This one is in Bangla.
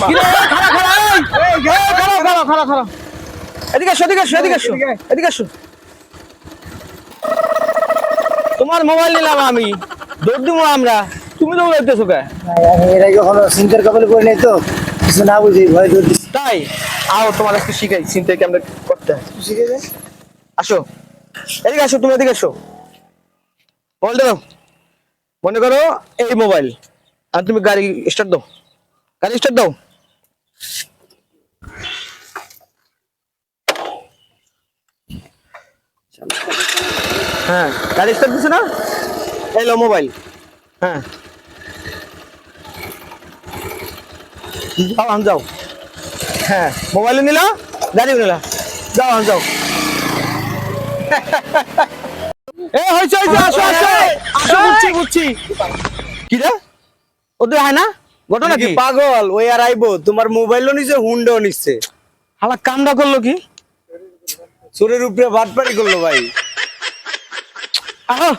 কি রে খাড়া খাড়া এই খাড়া খাড়া খাড়া এদিকে এসো এদিকে এসো এদিকে এসো এদিকে এসো তোমার মোবাইল নিলাম আমি দৌড় দিব আমরা তুমি দৌড়াইতেছো কে এর আগে কখনো সিনকার কপালে পড়ে নাই তো কিছু না বুঝি ভয় দৌড় দিচ্ছি। তাই আও তোমার একটু শিখাই চিন্তা কেমন করতে হয় শিখে যায় আসো এদিকে আসো তুমি এদিকে এসো মোবাইল দাও মনে করো এই মোবাইল আর তুমি গাড়ি স্টার্ট দাও গাড়ি স্টার্ট দাও হ্যাঁ গাড়ি স্টার্ট দিছে না এই লো মোবাইল হ্যাঁ যাও যাও হ্যাঁ মোবাইল নিলা গাড়িও নিলা যাও যাও এ হইছে হইছে আসো আসো আসো বুঝছি কি রে ওদের হয় না ঘটনা কি পাগল ওই আর আইবো তোমার মোবাইলও নিছে হুন্ডাও নিচ্ছে হালা কামটা করলো কি চোরের উপরে বাটপাড়ি করলো ভাই আহ